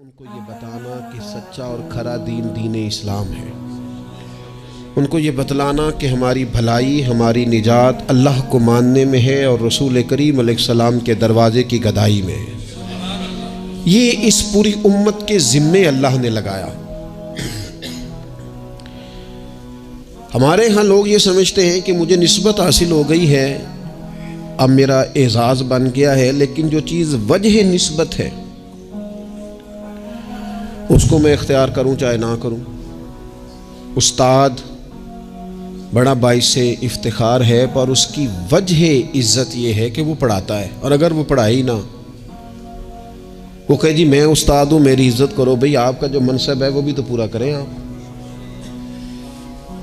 उनको ये बताना कि सच्चा और खरा दीन दीन इस्लाम है। उनको ये बतलाना कि हमारी भलाई, हमारी निजात अल्लाह को मानने में है और रसूल करीम अलैहिस्सलाम के दरवाज़े की गदाई में है। ये इस पूरी उम्मत के ज़िम्मे अल्लाह ने लगाया। हमारे यहाँ लोग ये समझते हैं कि मुझे निस्बत हासिल हो गई है, अब मेरा एजाज़ बन गया है, लेकिन जो चीज़ वजह निस्बत है उसको मैं इख्तियार करूं चाहे ना करूं। उस्ताद बड़ा बाइसे इफ्तिखार है, पर उसकी वजह इज़्ज़त ये है कि वो पढ़ाता है। और अगर वो पढ़ाए ही ना, वो कहे जी मैं उस्ताद हूँ मेरी इज़्ज़त करो, भाई आपका जो मनसब है वो भी तो पूरा करें आप।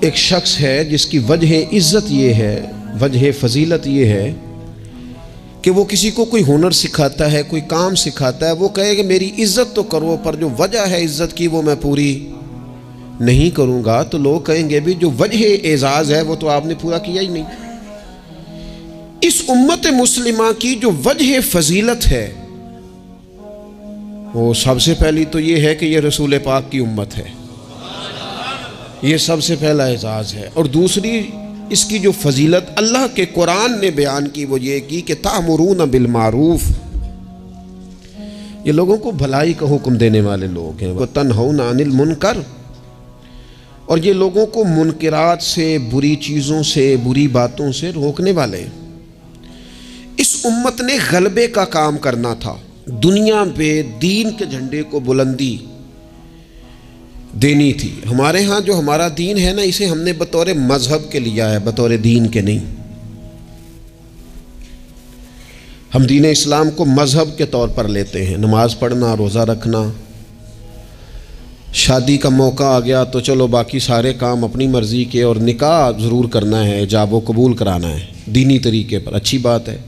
एक शख्स है जिसकी वजह इज़्ज़त ये है, वजह फजीलत ये है कि वो किसी को कोई हुनर सिखाता है, कोई काम सिखाता है, वो कहे कि मेरी इज़्ज़त तो करो, पर जो वजह है इज़्ज़त की वो मैं पूरी नहीं करूँगा। तो लोग कहेंगे भी जो वजह एजाज़ है वो तो आपने पूरा किया ही नहीं। इस उम्मत मुस्लिमा की जो वजह फजीलत है वो सबसे पहली तो ये है कि ये रसूल पाक की उम्मत है, ये सबसे पहला एजाज़ है। और दूसरी इसकी जो फजीलत अल्लाह के कुरान ने बयान की वो ये की कि तामुरून बिल मारूफ, ये लोगों को भलाई का हुक्म देने वाले लोग हैं। वो तन्हौना अनिल मुनकर, और ये लोगों को मुनकरात से, बुरी चीज़ों से, बुरी बातों से रोकने वाले हैं। इस उम्मत ने गलबे का काम करना था, दुनिया पे दीन के झंडे को बुलंदी देनी थी। हमारे यहाँ जो हमारा दीन है ना, इसे हमने बतौर मजहब के लिया है, बतौर दीन के नहीं। हम दीन इस्लाम को मजहब के तौर पर लेते हैं, नमाज पढ़ना, रोज़ा रखना, शादी का मौका आ गया तो चलो बाकी सारे काम अपनी मर्ज़ी के, और निकाह ज़रूर करना है, जाबो कबूल कराना है दीनी तरीके पर, अच्छी बात है।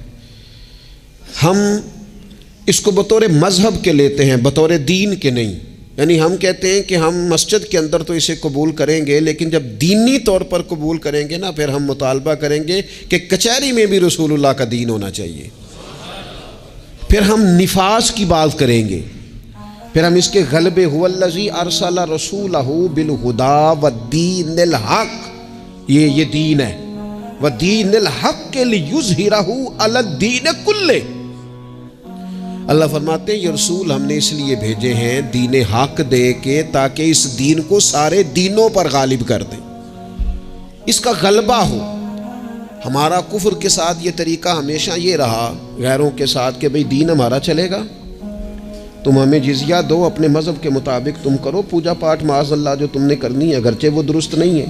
हम इसको बतौर मजहब के लेते हैं, बतौर दीन के नहीं। यानी हम कहते हैं कि हम मस्जिद के अंदर तो इसे कबूल करेंगे, लेकिन जब दीनी तौर पर कबूल करेंगे ना, फिर हम मुतालबा करेंगे कि कचहरी में भी रसूलुल्लाह का दीन होना चाहिए। फिर हम निफास की बात करेंगे, फिर हम इसके गलबे हुवल्लज़ी अरसला रसूलहू बिल हुदा व दीनिल हक, ये दीन है, व दीनिल हक के लियुज़हिरहू अला दीन कुल्ले। अल्लाह फरमाते हैं ये रसूल हमने इसलिए भेजे हैं दीन हक दे के, ताकि इस दीन को सारे दीनों पर गालिब कर दें, इसका गलबा हो। हमारा कुफ्र के साथ ये तरीका हमेशा ये रहा, गैरों के साथ, कि भाई दीन हमारा चलेगा, तुम हमें जिजिया दो, अपने मज़हब के मुताबिक तुम करो पूजा पाठ माज़अल्लाह जो तुमने करनी है, अगरचे वो दुरुस्त नहीं है।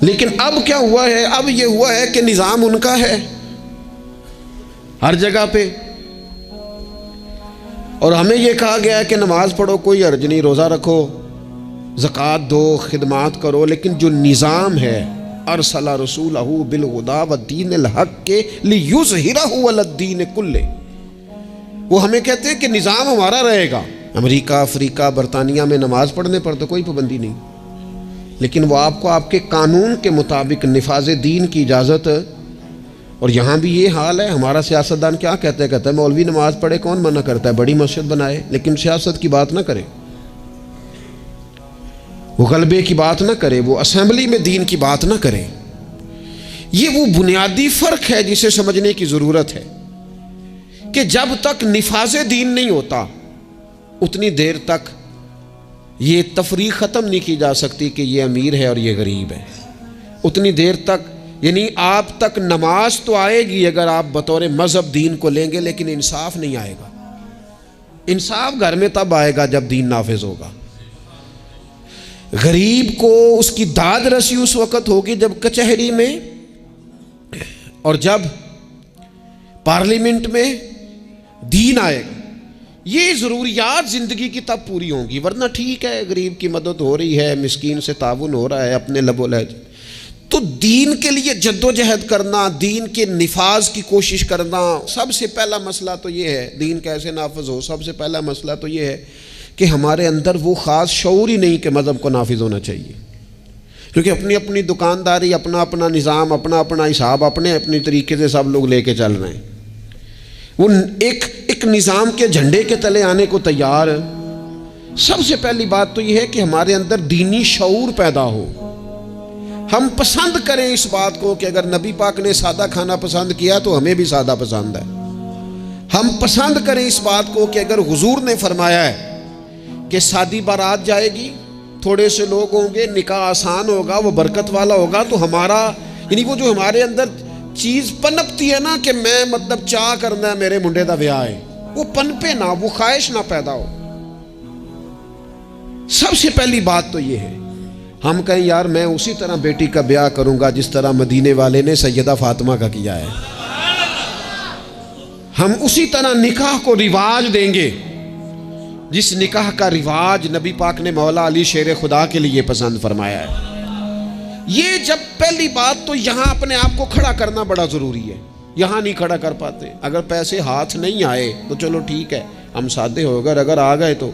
लेकिन अब क्या हुआ है, अब ये हुआ है कि निज़ाम उनका है हर जगह पे, और हमें यह कहा गया है कि नमाज पढ़ो कोई हर्ज नहीं, रोज़ा रखो, ज़कात दो, खिदमात करो, लेकिन जो निज़ाम है अरसला रसूलहू बिल हुदा व दीनिल हक के लियुज़हिरहू अला दीन कुल्ले, वो हमें कहते हैं कि निज़ाम हमारा रहेगा। अमेरिका, अफ्रीका, बरतानिया में नमाज पढ़ने पर तो कोई पाबंदी नहीं, लेकिन वो आपको आपके कानून के मुताबिक निफाज़ दीन की इजाज़त। और यहाँ भी ये हाल है। हमारा सियासतदान क्या कहता है मौलवी नमाज पढ़े, कौन मना करता है, बड़ी मस्जिद बनाए, लेकिन सियासत की बात ना करे, वो गलबे की बात ना करे, वो असेंबली में दीन की बात ना करे। ये वो बुनियादी फ़र्क है जिसे समझने की ज़रूरत है कि जब तक निफाज़ दीन नहीं होता उतनी देर तक ये तफरीक ख़त्म नहीं की जा सकती कि ये अमीर है और ये गरीब है। उतनी देर तक, यानी आप तक नमाज तो आएगी अगर आप बतौर मज़हब दीन को लेंगे, लेकिन इंसाफ नहीं आएगा। इंसाफ घर में तब आएगा जब दीन नाफिज होगा। गरीब को उसकी दाद रसी उस वक़्त होगी जब कचहरी में और जब पार्लियामेंट में दीन आएगा। ये ज़रूरियात ज़िंदगी की तब पूरी होंगी, वरना ठीक है गरीब की मदद हो रही है, मिस्कीन से ताउन हो रहा है अपने लबोलहज। तो दीन के लिए जद्दोजहद करना, दीन के निफाज की कोशिश करना, सबसे पहला मसला तो ये है दीन कैसे नाफिज हो। सबसे पहला मसला तो ये है कि हमारे अंदर वो ख़ास शऊर ही नहीं कि मज़हब को नाफिज होना चाहिए, क्योंकि अपनी अपनी दुकानदारी, अपना अपना निज़ाम, अपना अपना हिसाब, अपने अपने तरीके से सब लोग लेके चल रहे हैं। वो एक एक निज़ाम के झंडे के तले आने को तैयार। सबसे पहली बात तो यह है कि हमारे अंदर दीनी शऊर पैदा हो। हम पसंद करें इस बात को कि अगर नबी पाक ने सादा खाना पसंद किया तो हमें भी सादा पसंद है। हम पसंद करें इस बात को कि अगर हुजूर ने फरमाया है कि सादी बारात जाएगी, थोड़े से लोग होंगे, निकाह आसान होगा, वो बरकत वाला होगा, तो हमारा यानी वो जो हमारे अंदर चीज़ पनपती है ना कि मैं मतलब चाह करना है मेरे मुंडे का ब्याह है, वो पनपे ना, वो ख्वाहिश ना पैदा हो। सबसे पहली बात तो ये है, हम कहें यार मैं उसी तरह बेटी का ब्याह करूंगा जिस तरह मदीने वाले ने सैयदा फातिमा का किया है। हम उसी तरह निकाह को रिवाज देंगे जिस निकाह का रिवाज नबी पाक ने मौला अली शेर खुदा के लिए पसंद फरमाया है। ये जब पहली बात तो यहाँ अपने आप को खड़ा करना बड़ा ज़रूरी है। यहाँ नहीं खड़ा कर पाते, अगर पैसे हाथ नहीं आए तो चलो ठीक है हम सादे हो गए, अगर आ गए तो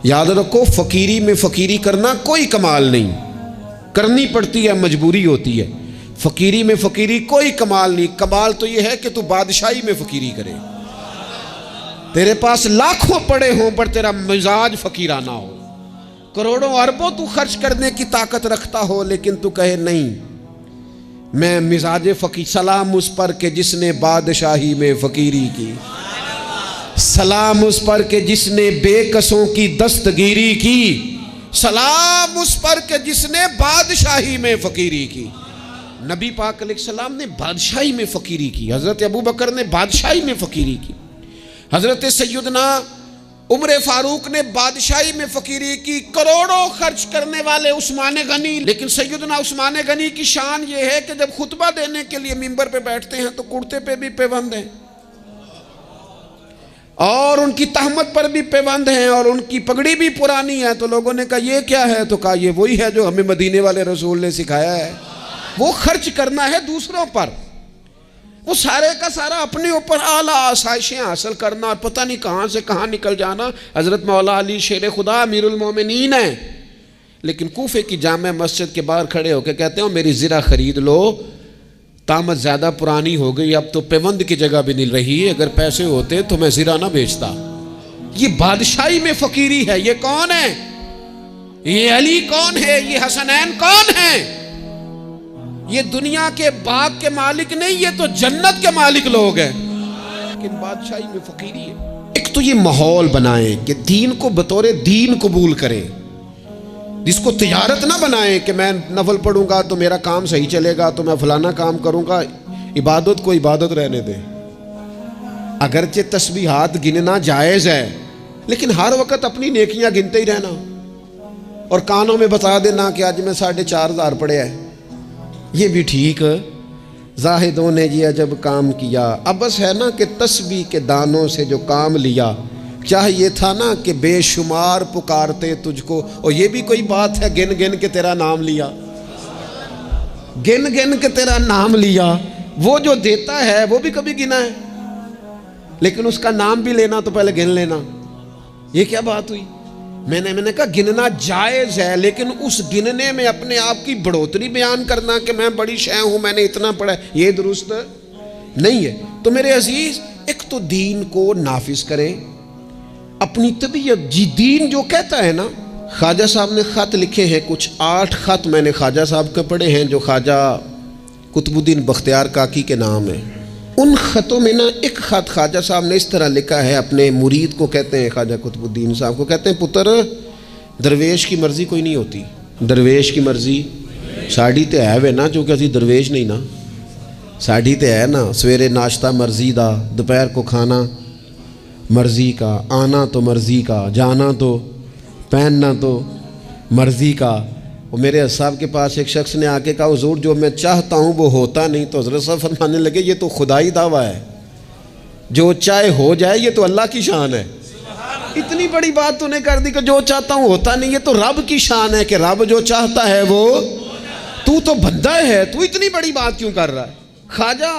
याद रखो फ़कीरी में फ़कीरी करना कोई कमाल नहीं, करनी पड़ती है, मजबूरी होती है। फ़कीरी में फ़कीरी कोई कमाल नहीं, कमाल तो ये है कि तू बादशाही में फ़कीरी करे, तेरे पास लाखों पड़े हों पर तेरा मिजाज फ़कीराना हो, करोड़ों अरबों तू खर्च करने की ताकत रखता हो, लेकिन तू कहे नहीं मैं मिजाज फ़कीर। सलाम उस पर के जिसने बादशाही में फ़कीरी की, सलाम उस पर के जिसने बेकसों की दस्तगीरी की, सलाम उस पर के जिसने बादशाही में फ़कीरी की। नबी पाक अलैहिस्सलाम ने बादशाही में फ़कीरी की, हज़रत अबू बकर ने बादशाही में फ़कीरी की, हज़रत सैयदना उमर फारूक ने बादशाही में फ़कीरी की, करोड़ों खर्च करने वाले उस्मान गनी। लेकिन सैयदना उस्मान गनी की शान ये है कि जब खुतबा देने के लिए मिंबर पे बैठते हैं तो कुर्ते पे भी पेबंद हैं और उनकी तहमत पर भी पेबंद हैं और उनकी पगड़ी भी पुरानी है। तो लोगों ने कहा ये क्या है, तो कहा ये वही है जो हमें मदीने वाले रसूल ने सिखाया है। वो खर्च करना है दूसरों पर, वो सारे का सारा अपने ऊपर आला आसाइशें हासिल करना और पता नहीं कहाँ से कहाँ निकल जाना। हज़रत मौला अली शेर खुदा अमीरुल मोमिनीन है, लेकिन कूफे की जामे मस्जिद के बाहर खड़े होकर कहते हो मेरी ज़रा ख़रीद लो, तामत ज़्यादा पुरानी हो गई, अब तो पेवंद की जगह भी नहीं रही, अगर पैसे होते तो मैं ज़रा ना बेचता। ये बादशाही में फ़कीरी है। ये कौन है? ये अली कौन है? ये हसनैन कौन है? ये दुनिया के बाग के मालिक नहीं, ये तो जन्नत के मालिक लोग हैं, लेकिन बादशाही में फ़कीरी है। एक तो ये माहौल बनाएं कि दीन को बतौर दीन कबूल करें, जिसको तिजारत ना बनाएं कि मैं नफल पढ़ूंगा तो मेरा काम सही चलेगा, तो मैं फलाना काम करूंगा। इबादत को इबादत रहने दें। अगरचे तस्बीहात गिनना जायज़ है, लेकिन हर वक्त अपनी नेकियां गिनते ही रहना और कानों में बता देना कि आज मैं 4,500 पढ़े है, ये भी ठीक। जाहिदों ने ये अजब काम किया, अब बस है ना कि तस्बीह के दानों से जो काम लिया, चाहिए था ना कि बेशुमार पुकारते तुझको। और ये भी कोई बात है गिन गिन के तेरा नाम लिया, गिन गिन के तेरा नाम लिया। वो जो देता है वो भी कभी गिना है, लेकिन उसका नाम भी लेना तो पहले गिन लेना। ये क्या बात हुई? मैंने कहा गिनना जायज़ है, लेकिन उस गिनने में अपने आप की बढ़ोतरी बयान करना कि मैं बड़ी शय हूँ, मैंने इतना पढ़ा, ये दुरुस्त नहीं है। तो मेरे अजीज, एक तो दीन को नाफिज करें, अपनी तबीयत जी। दीन जो कहता है ना, ख्वाजा साहब ने ख़त लिखे हैं कुछ 8 ख़त मैंने ख्वाजा साहब के पढ़े हैं जो ख्वाजा कुतुबुद्दीन बख्तियार काकी के नाम है। उन ख़तों में ना एक ख़त ख्वाजा साहब ने इस तरह लिखा है अपने मुरीद को, कहते हैं ख्वाजा कुतुबुद्दीन साहब को, कहते हैं पुत्र दरवेश की मर्ज़ी कोई नहीं होती, दरवेश की मर्ज़ी साड़ी तो है वे ना, चूँकि असी दरवेश नहीं ना, साड़ी तो है ना। सवेरे नाश्ता मर्ज़ी का, दोपहर को खाना मर्ज़ी का, आना तो मर्ज़ी का, जाना तो, पहनना तो मर्ज़ी का। और मेरे साहब के पास एक शख्स ने आके कहा हुज़ूर जो मैं चाहता हूँ वो होता नहीं। तो हज़रत साहब फरमाने लगे ये तो खुदाई दावा है, जो चाहे हो जाए, ये तो अल्लाह की शान है। इतनी बड़ी बात तूने कर दी कि जो चाहता हूँ होता नहीं, ये तो रब की शान है कि रब जो चाहता है वो, तू तो बंदा है, तू इतनी बड़ी बात क्यों कर रहा है? ख्वाजा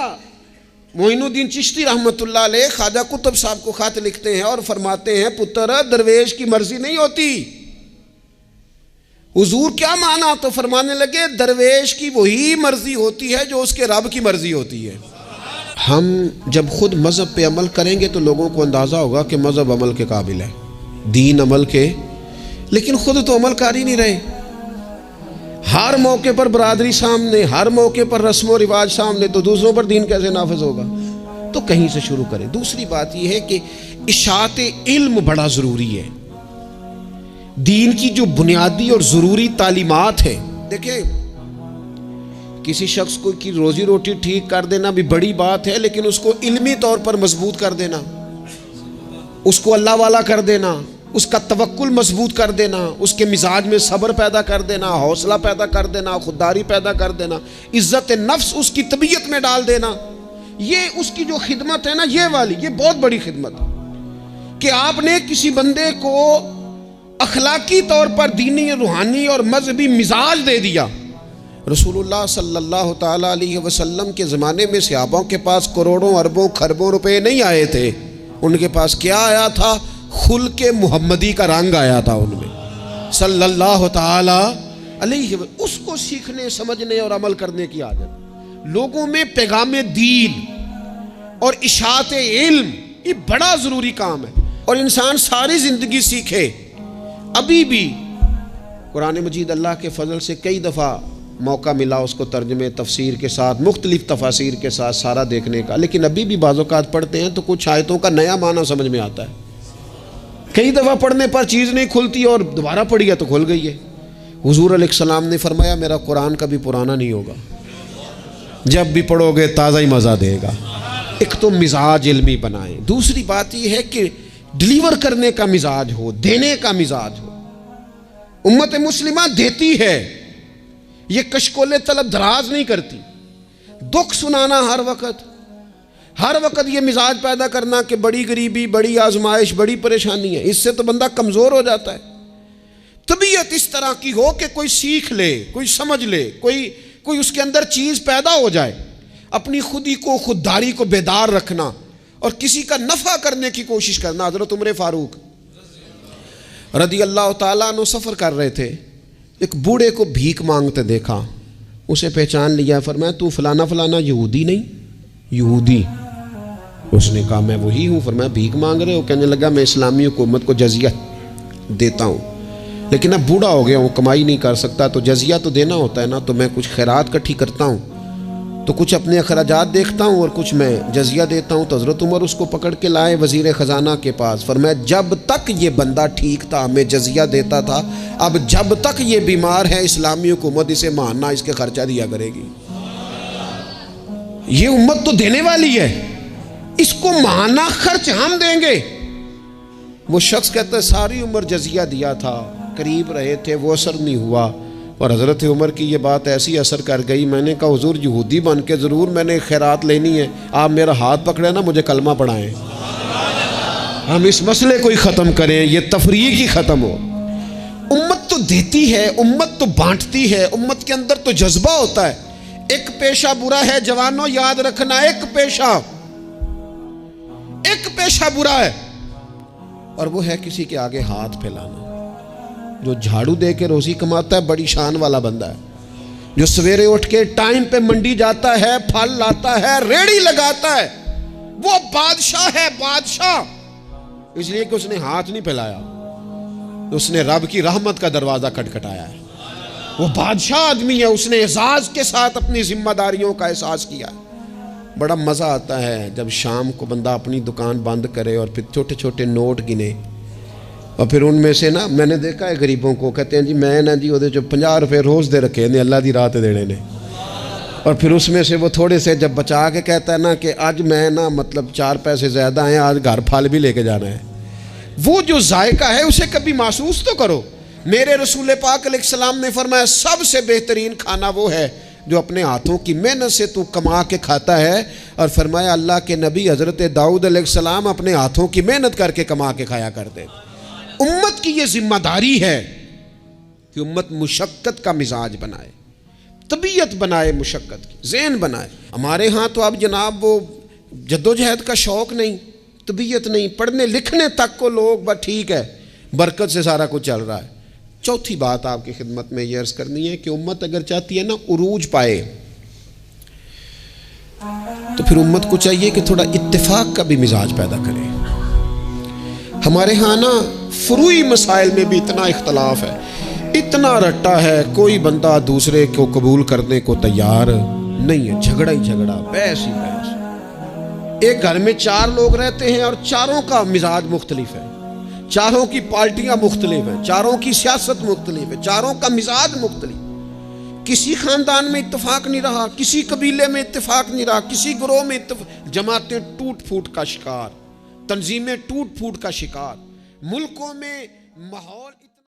मोइनुद्दीन चिश्ती रहमतुल्लाह अलैह ख्वाजा कुतुब साहब को ख़त लिखते हैं और फरमाते हैं पुत्र दरवेश की मर्ज़ी नहीं होती। हुजूर क्या माना? तो फरमाने लगे दरवेश की वही मर्जी होती है जो उसके रब की मर्जी होती है। हम जब खुद मज़हब पे अमल करेंगे तो लोगों को अंदाज़ा होगा कि मज़हब अमल के काबिल है, दीन अमल के, लेकिन खुद तो अमल कर ही नहीं रहे। हर मौके पर बरादरी सामने, हर मौके पर रस्म व रिवाज सामने, तो दूसरों पर दीन कैसे नाफिज होगा? तो कहीं से शुरू करें। दूसरी बात यह है कि इशाअत इल्म बड़ा ज़रूरी है। दीन की जो बुनियादी और ज़रूरी तालीमात है, देखिए किसी शख्स को की रोजी रोटी ठीक कर देना भी बड़ी बात है, लेकिन उसको इल्मी तौर पर मजबूत कर देना, उसको अल्लाह वाला कर देना, उसका तवक्कुल मजबूत कर देना, उसके मिजाज में सब्र पैदा कर देना, हौसला पैदा कर देना, खुददारी पैदा कर देना, इज्जत नफ्स उसकी तबीयत में डाल देना, ये उसकी जो खिदमत है ना, ये वाली, ये बहुत बड़ी खिदमत है कि आपने किसी बंदे को अखलाकी तौर पर दीनी, रूहानी और मजहबी मिजाज दे दिया। रसूलुल्लाह सल्लल्लाहु ताला अलैहि वसल्लम के ज़माने में सहाबों के पास करोड़ों अरबों खरबों रुपए नहीं आए थे, उनके पास क्या आया था? खुल्के मुहम्मदी का रंग आया था उनमें सल्लल्लाहु ताला अलैहि। उसको सीखने, समझने और अमल करने की आदत। लोगों में पैगाम दीन और इशाअत इल्म, ये बड़ा ज़रूरी काम है, और इंसान सारी ज़िंदगी सीखे। अभी भी कुरान मजीद अल्लाह के फजल से कई दफ़ा मौका मिला उसको तर्जमे तफसीर के साथ, मुख्तलिफ तफासीर के साथ सारा देखने का, लेकिन अभी भी बाज़-औक़ात पढ़ते हैं तो कुछ आयतों का नया माना समझ में आता है। कई दफ़ा पढ़ने पर चीज़ नहीं खुलती और दोबारा पढ़ी है तो खुल गई है। हुज़ूर अलैहिस्सलाम ने फरमाया, मेरा कुरान कभी पुराना नहीं होगा, जब भी पढ़ोगे ताज़ा ही मज़ा देगा। एक तो मिजाज इल्मी बनाए, दूसरी बात यह है कि डिलीवर करने का मिजाज हो, देने का मिजाज हो। उम्मत मुस्लिमा देती है, ये कशकोले तलब दराज नहीं करती। दुख सुनाना हर वक्त ये मिजाज पैदा करना कि बड़ी गरीबी, बड़ी आजमाइश, बड़ी परेशानी है, इससे तो बंदा कमज़ोर हो जाता है। तबीयत इस तरह की हो कि कोई सीख ले, कोई समझ ले, कोई उसके अंदर चीज़ पैदा हो जाए। अपनी खुदी को, खुददारी को बेदार रखना और किसी का नफ़ा करने की कोशिश करना। हज़रत उमर फारूक रदी अल्लाह ताला अन्हु सफ़र कर रहे थे, एक बूढ़े को भीख मांगते देखा, उसे पहचान लिया, फरमाया तू फलाना फलाना यहूदी नहीं? यहूदी। उसने कहा मैं वही हूँ। फरमाया भीख मांग रहे हो? कहने लगा मैं इस्लामी हुकूमत को जजिया देता हूँ, लेकिन अब बूढ़ा हो गया हूँ, कमाई नहीं कर सकता, तो जजिया तो देना होता है ना, तो मैं कुछ खैरात इकट्ठी करता हूँ, तो कुछ अपने अखराजात देखता हूँ और कुछ मैं जजिया देता हूँ। तो हज़रत उमर उसको पकड़ के लाए वज़ीर ख़जाना के पास। फरमाया जब तक ये बंदा ठीक था हमें जजिया देता था, अब जब तक ये बीमार है इस्लामी हुकूमत इसे मानना, इसके खर्चा दिया करेगी। ये उम्मत तो देने वाली है, इसको माना खर्च हम देंगे। वो शख्स कहता है सारी उम्र जजिया दिया था, करीब रहे थे, वो असर नहीं हुआ। और हज़रत उमर की ये बात ऐसी असर कर गई, मैंने कहा हुजूर यहूदी बन के ज़रूर मैंने खैरात लेनी है, आप मेरा हाथ पकड़े ना, मुझे कलमा पढ़ाएं, हम इस मसले को ही ख़त्म करें, ये तफरीक ही ख़त्म हो। उम्मत तो देती है, उम्मत तो बांटती है, उम्मत के अंदर तो जज्बा होता है। एक पेशा बुरा है जवानों, याद रखना, एक पेशा बुरा है, और वो है किसी के आगे हाथ फैलाना। जो झाड़ू दे के रोजी कमाता है बड़ी शान वाला बंदा है, जो सवेरे उठ के टाइम पे मंडी जाता है, फल लाता है, रेड़ी लगाता है, वो बादशाह है, बादशाह। इसलिए कि उसने हाथ नहीं फैलाया, उसने रब की रहमत का दरवाजा खटखटाया है। वो बादशाह आदमी है, उसने एजाज के साथ अपनी जिम्मेदारियों का एहसास किया। बड़ा मज़ा आता है जब शाम को बंदा अपनी दुकान बंद करे और फिर छोटे छोटे नोट गिने, और फिर उनमें से ना, मैंने देखा है गरीबों को, कहते हैं जी मैं ना जी वो जो 50 रुपये रोज़ दे रखे ने अल्लाह की रात देने ने, और फिर उसमें से वो थोड़े से जब बचा के कहता है ना कि आज मैं ना मतलब 4 पैसे ज़्यादा हैं, आज घर फल भी लेके जाना है। वो जो जायका है उसे कभी महसूस तो करो। मेरे रसूल पाक अलैहिस्सलाम ने फरमाया सबसे बेहतरीन खाना वो है जो अपने हाथों की मेहनत से तू कमा के खाता है, और फरमाया अल्लाह के नबी हज़रत दाऊद अलैहिस्सलाम अपने हाथों की मेहनत करके कमा के खाया करते। उम्मत की ये जिम्मेदारी है कि उम्मत मुशक्क़त का मिजाज बनाए, तबीयत बनाए, मुशक्क़त की ज़हन बनाए। हमारे यहाँ तो अब जनाब वो जद्दोजहद का शौक़ नहीं, तबीयत नहीं, पढ़ने लिखने तक को लोग बस ठीक है, बरकत से सारा कुछ चल रहा है। चौथी बात आपकी खिदमत में ये अर्ज़ करनी है कि उम्मत अगर चाहती है ना उरूज पाए, तो फिर उम्मत को चाहिए कि थोड़ा इत्तेफाक का भी मिजाज पैदा करे। हमारे यहाँ ना फुरूई मसाइल में भी इतना इख्तलाफ है, इतना रट्टा है, कोई बंदा दूसरे को कबूल करने को तैयार नहीं है, झगड़ा ही झगड़ा, बहस ही बहस। एक घर में 4 लोग रहते हैं और चारों का मिजाज मुख्तलिफ है, चारों की पार्टियां मुख्तलिफ हैं, चारों की सियासत मुख्तलिफ है, चारों का मिजाज मुख्तलिफ। किसी खानदान में इत्तेफाक नहीं रहा, किसी कबीले में इत्तेफाक नहीं रहा, किसी ग्रोह में जमातें टूट फूट का शिकार, तंजीमें टूट फूट का शिकार, मुल्कों में माहौल